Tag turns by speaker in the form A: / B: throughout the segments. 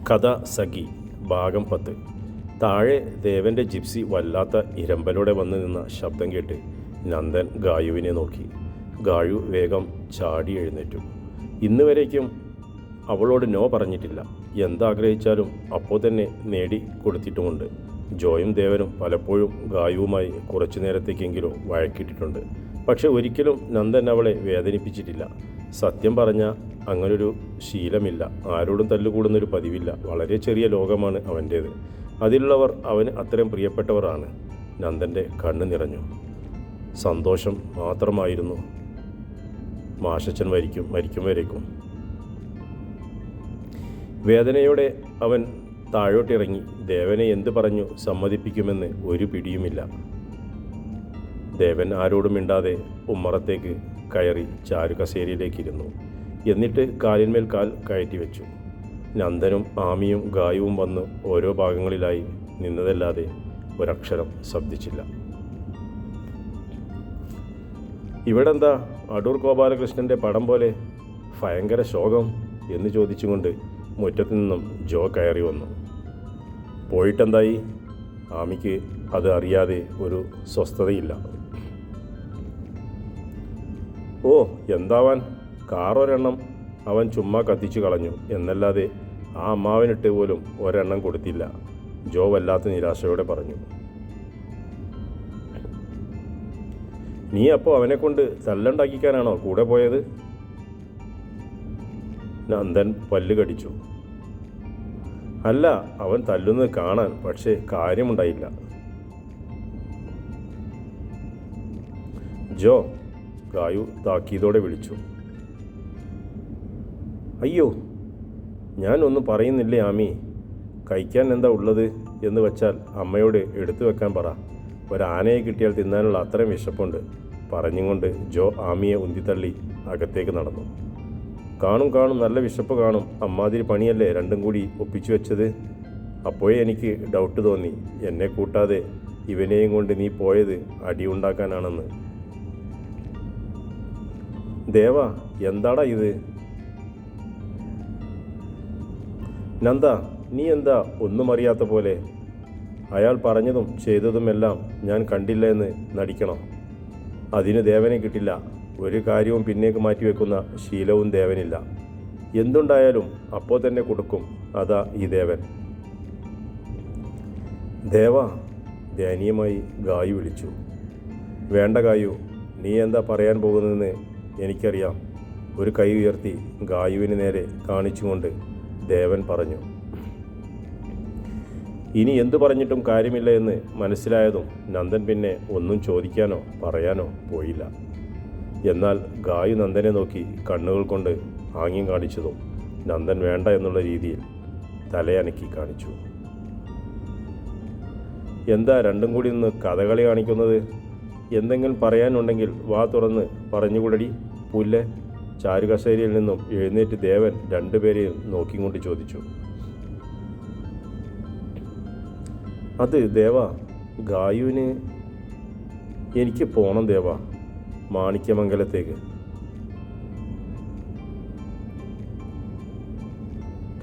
A: കഥ സഖി ഭാഗം 10. താഴെ ദേവൻ്റെ ജിപ്സി വല്ലാത്ത ഇരമ്പലോടെ വന്നു നിന്ന ശബ്ദം കേട്ട് നന്ദൻ ഗായുവിനെ നോക്കി. ഗായു വേഗം ചാടി എഴുന്നേറ്റു. ഇന്ന് വരേക്കും അവളോട് നോ പറഞ്ഞിട്ടില്ല. എന്താഗ്രഹിച്ചാലും അപ്പോൾ തന്നെ നേടി കൊടുത്തിട്ടുമുണ്ട്. ജോയും ദേവനും പലപ്പോഴും ഗായുവുമായി കുറച്ചു നേരത്തേക്കെങ്കിലും വഴക്കിട്ടിട്ടുണ്ട്. പക്ഷെ ഒരിക്കലും നന്ദൻ അവളെ വേദനിപ്പിച്ചിട്ടില്ല. സത്യം പറഞ്ഞാൽ അങ്ങനൊരു ശീലമില്ല. ആരോടും തല്ലുകൂടുന്നൊരു പതിവില്ല. വളരെ ചെറിയ ലോകമാണ് അവൻ്റേത്. അതിലുള്ളവർ അവന് അത്രയും പ്രിയപ്പെട്ടവരാണ്. നന്ദൻ്റെ കണ്ണ് നിറഞ്ഞു. സന്തോഷം മാത്രമായിരുന്നു. മാഷച്ചൻ മരിക്കും വരേക്കും. വേദനയോടെ അവൻ താഴോട്ടിറങ്ങി. ദേവനെ എന്ത് പറഞ്ഞു സമ്മതിപ്പിക്കുമെന്ന് ഒരു പിടിയുമില്ല. ദേവൻ ആരോടും മിണ്ടാതെ ഉമ്മറത്തേക്ക് കയറി ചാരുകസേരയിലേക്കിരുന്നു. എന്നിട്ട് കാലിന്മേൽ കാൽ കയറ്റി വെച്ചു. നന്ദനും ആമിയും ഗായുവും വന്ന് ഓരോ ഭാഗങ്ങളിലായി നിന്നതല്ലാതെ ഒരക്ഷരം ശബ്ദിച്ചില്ല. ഇവിടെന്താ അടൂർ ഗോപാലകൃഷ്ണൻ്റെ പടം പോലെ ഭയങ്കര ശോകം എന്ന് ചോദിച്ചുകൊണ്ട് മുറ്റത്തു നിന്നും ജോ കയറി വന്നു. പോയിട്ടെന്തായി? ആമിക്ക് അത് അറിയാതെ ഒരു സ്വസ്ഥതയില്ല. ഓ എന്താവാൻ, കാറൊരെണ്ണം അവൻ ചുമ്മാ കത്തിച്ചു കളഞ്ഞു എന്നല്ലാതെ ആ അമ്മാവനിട്ട് പോലും ഒരെണ്ണം കൊടുത്തില്ല. ജോ വല്ലാത്ത നിരാശയോടെ പറഞ്ഞു. നീ അപ്പോൾ അവനെക്കൊണ്ട് തല്ലുണ്ടാക്കിക്കാനാണോ കൂടെ പോയത്? നന്ദൻ പല്ല് കടിച്ചു. അല്ല, അവൻ തല്ലുന്നത് കാണാൻ. പക്ഷേ കാര്യമുണ്ടായില്ല. ജോ, ഗായു താക്കീതോടെ വിളിച്ചു. അയ്യോ, ഞാൻ ഒന്നും പറയുന്നില്ലേ ആമി. കഴിക്കാൻ എന്താ ഉള്ളത് എന്ന് വെച്ചാൽ അമ്മയോട് എടുത്തു വെക്കാൻ പറ. ഒരാനയെ കിട്ടിയാൽ തിന്നാനുള്ള അത്രയും വിശപ്പുണ്ട്. പറഞ്ഞുകൊണ്ട് ജോ ആമിയെ ഉന്തിത്തള്ളി അകത്തേക്ക് നടന്നു. കാണും നല്ല വിശപ്പ് കാണും. അമ്മാതിരി പണിയല്ലേ രണ്ടും കൂടി ഒപ്പിച്ചു വെച്ചത്. അപ്പോഴേ എനിക്ക് ഡൗട്ട് തോന്നി, എന്നെ കൂട്ടാതെ ഇവനെയും കൊണ്ട് നീ പോയത് അടിയുണ്ടാക്കാനാണെന്ന്. ദേവാ, എന്താടാ ഇത്? നന്ദ, നീ എന്താ ഒന്നും അറിയാത്ത പോലെ? അയാൾ പറഞ്ഞതും ചെയ്തതുമെല്ലാം ഞാൻ കണ്ടില്ല എന്ന് നടിക്കണം. അതിന് ദേവനെ കിട്ടില്ല. ഒരു കാര്യവും പിന്നേക്ക് മാറ്റിവെക്കുന്ന ശീലവും ദേവനില്ല. എന്തുണ്ടായാലും അപ്പോൾ തന്നെ കൊടുക്കും. അതാ ഈ ദേവൻ. ദേവാ, ദയനീയമായി ഗായു വിളിച്ചു. വേണ്ട ഗായു, നീ എന്താ പറയാൻ പോകുന്നതെന്ന് എനിക്കറിയാം. ഒരു കൈ ഉയർത്തി ഗായുവിന് നേരെ കാണിച്ചുകൊണ്ട് ദേവൻ പറഞ്ഞു. ഇനി എന്തു പറഞ്ഞിട്ടും കാര്യമില്ല എന്ന് മനസ്സിലായതും നന്ദൻ പിന്നെ ഒന്നും ചോദിക്കാനോ പറയാനോ പോയില്ല. എന്നാൽ ഗായു നന്ദനെ നോക്കി കണ്ണുകൾ കൊണ്ട് ആംഗ്യം കാണിച്ചതും നന്ദൻ വേണ്ട എന്നുള്ള രീതിയിൽ തലയനക്കി കാണിച്ചു. എന്താ രണ്ടും കൂടി നിന്ന് കഥകളി കാണിക്കുന്നത്? എന്തെങ്കിലും പറയാനുണ്ടെങ്കിൽ വാ തുറന്ന് പറഞ്ഞുകൂടടി പുല്ലെ. ചാരുകസേരയിൽ നിന്നും എഴുന്നേറ്റ് ദേവൻ രണ്ടുപേരെയും നോക്കിക്കൊണ്ട് ചോദിച്ചു. അത് ദേവാ, ഗായുവിന് എനിക്ക് പോണം ദേവാ, മാണിക്യമംഗലത്തേക്ക്.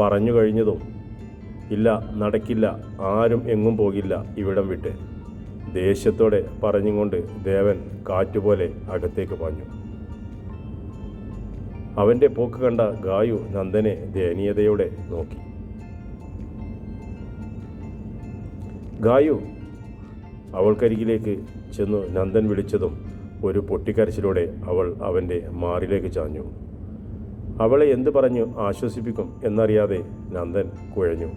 A: പറഞ്ഞു കഴിഞ്ഞതും ഇല്ല, നടക്കില്ല, ആരും എങ്ങും പോകില്ല ഇവിടം വിട്ട്. ദേഷ്യത്തോടെ പറഞ്ഞുകൊണ്ട് ദേവൻ കാറ്റുപോലെ അകത്തേക്ക് പാഞ്ഞു. അവൻ്റെ പോക്ക് കണ്ട ഗായു നന്ദനെ ദയനീയതയോടെ നോക്കി. ഗായു, അവൾക്കരികിലേക്ക് ചെന്നു നന്ദൻ വിളിച്ചതും ഒരു പൊട്ടിക്കരച്ചിലൂടെ അവൾ അവൻ്റെ മാറിലേക്ക് ചാഞ്ഞു. അവളെ എന്തു പറഞ്ഞു ആശ്വസിപ്പിക്കും എന്നറിയാതെ നന്ദൻ കുഴഞ്ഞു.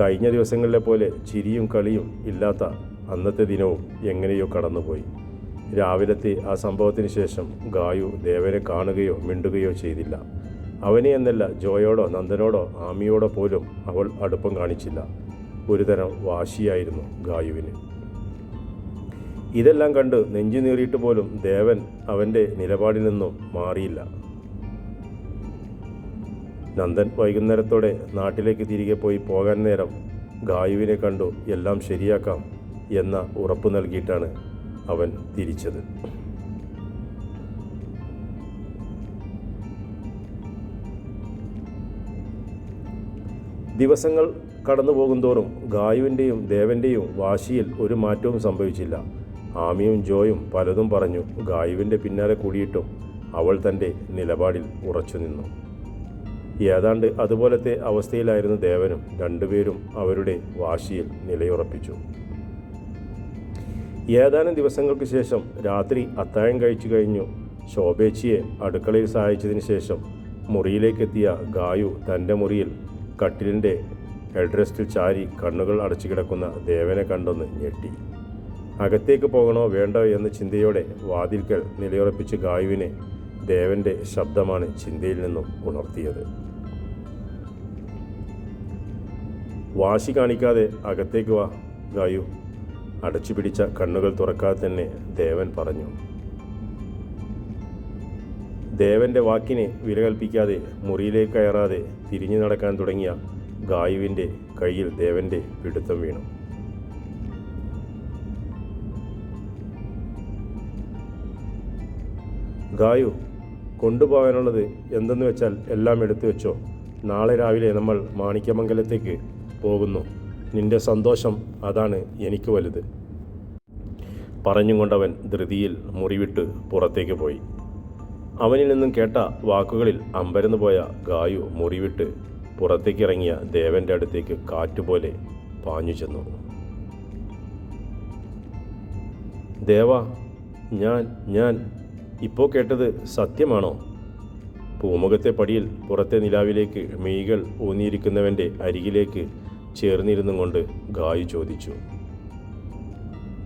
A: കഴിഞ്ഞ ദിവസങ്ങളിലെ പോലെ ചിരിയും കളിയും ഇല്ലാത്ത അന്നത്തെ ദിനവും എങ്ങനെയോ കടന്നുപോയി. രാവിലത്തെ ആ സംഭവത്തിന് ശേഷം ഗായു ദേവനെ കാണുകയോ മിണ്ടുകയോ ചെയ്തില്ല. അവനെ എന്നല്ല, ജോയോടോ നന്ദനോടോ ആമിയോടോ പോലും അവൾ അടുപ്പം കാണിച്ചില്ല. ഒരുതരം വാശിയായിരുന്നു ഗായുവിന്. ഇതെല്ലാം കണ്ട് നെഞ്ചു നീറിയിട്ട് പോലും ദേവൻ അവൻ്റെ നിലപാടിൽ നിന്നും മാറിയില്ല. നന്ദൻ വൈകുന്നേരത്തോടെ നാട്ടിലേക്ക് തിരികെ പോകാൻ നേരം ഗായുവിനെ കണ്ടു എല്ലാം ശരിയാക്കാം എന്ന ഉറപ്പ് നൽകിയിട്ടാണ് അവൻ തിരിച്ചത്. ദിവസങ്ങൾ കടന്നു പോകുന്തോറും ഗായുവിൻ്റെയും ദേവൻ്റെയും വാശിയിൽ ഒരു മാറ്റവും സംഭവിച്ചില്ല. ആമിയും ജോയും പലതും പറഞ്ഞു ഗായുവിൻ്റെ പിന്നാലെ കൂടിയിട്ടും അവൾ തൻ്റെ നിലപാടിൽ ഉറച്ചു നിന്നു. ഏതാണ്ട് അതുപോലത്തെ അവസ്ഥയിലായിരുന്നു ദേവനും. രണ്ടുപേരും അവരുടെ വാശിയിൽ നിലയുറപ്പിച്ചു. ഏതാനും ദിവസങ്ങൾക്ക് ശേഷം രാത്രി അത്താഴം കഴിച്ചു കഴിഞ്ഞു ശോഭേച്ചിയെ അടുക്കളയിൽ സഹായിച്ചതിന് ശേഷം മുറിയിലേക്കെത്തിയ ഗായു തൻ്റെ മുറിയിൽ കട്ടിലിൻ്റെ ഹെഡ്റെസ്റ്റിൽ ചാരി കണ്ണുകൾ അടച്ചു കിടക്കുന്ന ദേവനെ കണ്ടൊന്ന് ഞെട്ടി. അകത്തേക്ക് പോകണോ വേണ്ടോ എന്ന ചിന്തയോടെ വാതിൽക്കൽ നിലയുറപ്പിച്ച് ഗായുവിനെ ദേവൻ്റെ ശബ്ദമാണ് ചിന്തയിൽ നിന്നും ഉണർത്തിയത്. വാശി കാണിക്കാതെ അകത്തേക്ക് വാ ഗായു, അടച്ചു പിടിച്ച കണ്ണുകൾ തുറക്കാതെ തന്നെ ദേവൻ പറഞ്ഞു. ദേവൻ്റെ വാക്കിനെ വില കൽപ്പിക്കാതെ മുറിയിലേക്ക് കയറാതെ തിരിഞ്ഞു നടക്കാൻ തുടങ്ങിയ ഗായുവിൻ്റെ കയ്യിൽ ദേവൻ്റെ പിടുത്തം വീണു. ഗായു, കൊണ്ടുപോകാനുള്ളത് എന്തെന്ന് വെച്ചാൽ എല്ലാം എടുത്തു വെച്ചോ. നാളെ രാവിലെ നമ്മൾ മാണിക്യമംഗലത്തേക്ക് പോകുന്നു. നിന്റെ സന്തോഷം അതാണ് എനിക്ക് വലുത്. പറഞ്ഞും കൊണ്ടവൻ ധൃതിയിൽ മുറിവിട്ട് പുറത്തേക്ക് പോയി. അവനിൽ നിന്നും കേട്ട വാക്കുകളിൽ അമ്പരന്ന് പോയ ഗായു മുറിവിട്ട് പുറത്തേക്കിറങ്ങിയ ദേവൻ്റെ അടുത്തേക്ക് കാറ്റുപോലെ പാഞ്ഞു ചെന്നു. ദേവാ, ഞാൻ ഇപ്പോൾ കേട്ടത് സത്യമാണോ? പൂമുഖത്തെ പടിയിൽ പുറത്തെ നിലാവിലേക്ക് മെയ്കൾ ഊന്നിയിരിക്കുന്നവൻ്റെ അരികിലേക്ക് ചേർന്നിരുന്നും കൊണ്ട് ഗായു ചോദിച്ചു.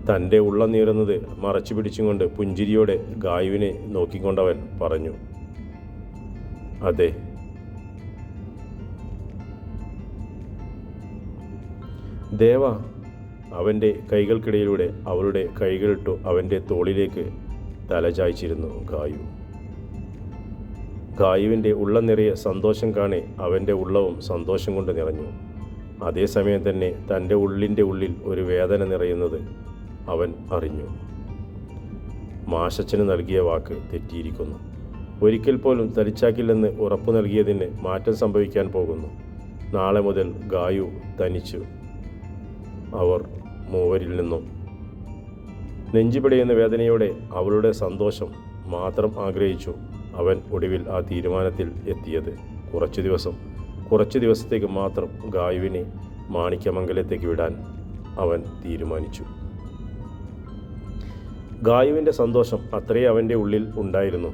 A: തൻ്റെ ഉള്ളം നീറുന്നത് മറച്ചു പിടിച്ചും കൊണ്ട് പുഞ്ചിരിയോടെ ഗായുവിനെ നോക്കിക്കൊണ്ടവൻ പറഞ്ഞു, അതെ. ദേവ, അവൻ്റെ കൈകൾക്കിടയിലൂടെ അവളുടെ കൈകളിട്ടു അവൻ്റെ തോളിലേക്ക് തലചായ്ച്ചിരുന്നു ഗായു. ഗായുവിൻ്റെ ഉള്ളം നിറയെ സന്തോഷം കാണെ അവൻ്റെ ഉള്ളവും സന്തോഷം കൊണ്ട് നിറഞ്ഞു. അതേസമയം തന്നെ തൻ്റെ ഉള്ളിൻ്റെ ഉള്ളിൽ ഒരു വേദന നിറയുന്നത് അവൻ അറിഞ്ഞു. മാഷച്ചന് നൽകിയ വാക്ക് തെറ്റിയിരിക്കുന്നു. ഒരിക്കൽ പോലും തനിച്ചാക്കില്ലെന്ന് ഉറപ്പു നൽകിയതിന് മാറ്റം സംഭവിക്കാൻ പോകുന്നു. നാളെ മുതൽ ഗായു തനിച്ചു. അവർ മൂവരിൽ നിന്നും നെഞ്ചുപിടയുന്ന വേദനയോടെ അവളുടെ സന്തോഷം മാത്രം ആഗ്രഹിച്ചു അവൻ ഒടുവിൽ ആ തീരുമാനത്തിൽ എത്തിയത്. കുറച്ചു ദിവസത്തേക്ക് മാത്രം ഗായുവിനെ മാണിക്യമംഗലത്തേക്ക് വിടാൻ അവൻ തീരുമാനിച്ചു. ഗായുവിൻ്റെ സന്തോഷം അത്രയേ അവൻ്റെ ഉള്ളിൽ ഉണ്ടായിരുന്നു.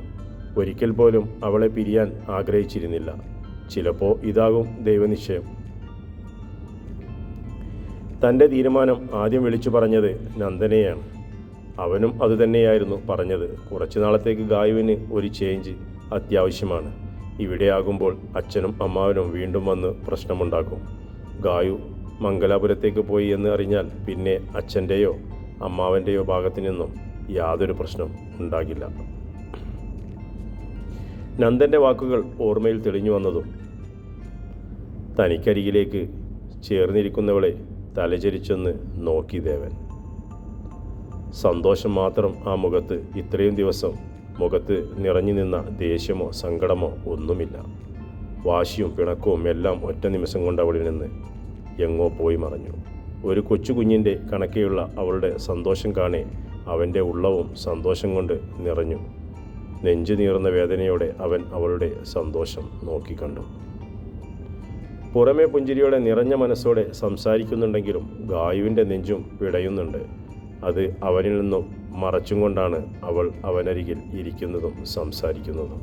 A: ഒരിക്കൽ പോലും അവളെ പിരിയാൻ ആഗ്രഹിച്ചിരുന്നില്ല. ചിലപ്പോൾ ഇതാകും ദൈവനിശ്ചയം. തൻ്റെ തീരുമാനം ആദ്യം വിളിച്ചു പറഞ്ഞത് നന്ദനെയാണ്. അവനും അതുതന്നെയായിരുന്നു പറഞ്ഞത്. കുറച്ചു നാളത്തേക്ക് ഗായുവിന് ഒരു ചേഞ്ച് അത്യാവശ്യമാണ്. ഇവിടെയാകുമ്പോൾ അച്ഛനും അമ്മാവനും വീണ്ടും വന്ന് പ്രശ്നമുണ്ടാക്കും. ഗായു മംഗലാപുരത്തേക്ക് പോയി എന്ന് അറിഞ്ഞാൽ പിന്നെ അച്ഛൻ്റെയോ അമ്മാവൻ്റെയോ ഭാഗത്തു നിന്നും യാതൊരു പ്രശ്നം ഉണ്ടാകില്ല. നന്ദൻ്റെ വാക്കുകൾ ഓർമ്മയിൽ തെളിഞ്ഞു വന്നതും തനിക്കരികിലേക്ക് ചേർന്നിരിക്കുന്നവളെ തലചരിച്ചൊന്ന് നോക്കി ദേവൻ. സന്തോഷം മാത്രം ആ മുഖത്ത്. ഇത്രയും ദിവസം മുഖത്ത് നിറഞ്ഞു നിന്ന ദേഷ്യമോ സങ്കടമോ ഒന്നുമില്ല. വാശിയും പിണക്കവും എല്ലാം ഒറ്റ നിമിഷം കൊണ്ട് അവളിൽ നിന്ന് എങ്ങോ പോയി മറഞ്ഞു. ഒരു കൊച്ചു കുഞ്ഞിൻ്റെ കണക്കെയുള്ള അവളുടെ സന്തോഷം കാണെ അവൻ്റെ ഉള്ളവും സന്തോഷം കൊണ്ട് നിറഞ്ഞു. നെഞ്ചു നീറുന്ന വേദനയോടെ അവൻ അവളുടെ സന്തോഷം നോക്കിക്കണ്ടു. പുറമേ പുഞ്ചിരിയോടെ നിറഞ്ഞ മനസ്സോടെ സംസാരിക്കുന്നുണ്ടെങ്കിലും ഗായുവിൻ്റെ നെഞ്ചും പിടയുന്നുണ്ട്. അത് അവനിൽ നിന്നും മറച്ചും കൊണ്ടാണ് അവൾ അവനരികിൽ ഇരിക്കുന്നതും സംസാരിക്കുന്നതും.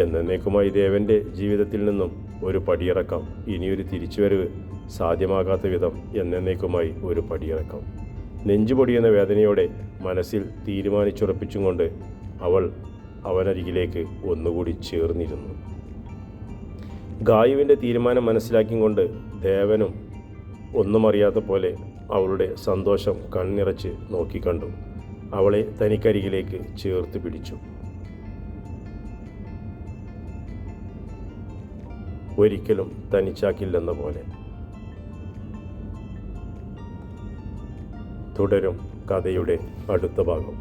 A: എന്നേക്കുമായി ദേവൻ്റെ ജീവിതത്തിൽ നിന്നും ഒരു പടിയിറക്കം. ഇനിയൊരു തിരിച്ചുവരവ് സാധ്യമാകാത്ത വിധം എന്നേക്കുമായി ഒരു പടിയിറക്കം. നെഞ്ചുപൊടിയുന്ന വേദനയോടെ മനസ്സിൽ തീരുമാനിച്ചുറപ്പിച്ചും കൊണ്ട് അവൾ അവനരികിലേക്ക് ഒന്നുകൂടി ചേർന്നിരുന്നു. ഗായുവിൻ്റെ തീരുമാനം മനസ്സിലാക്കിക്കൊണ്ട് ദേവനും ഒന്നും അറിയാത്ത പോലെ അവളുടെ സന്തോഷം കണ്ണിറച്ച് നോക്കിക്കണ്ടു. അവളെ തനിക്കരികിലേക്ക് ചേർത്ത് പിടിച്ചു. ഒരിക്കലും തനിച്ചാക്കില്ലെന്ന പോലെ. തുടരും കഥയുടെ അടുത്ത ഭാഗം.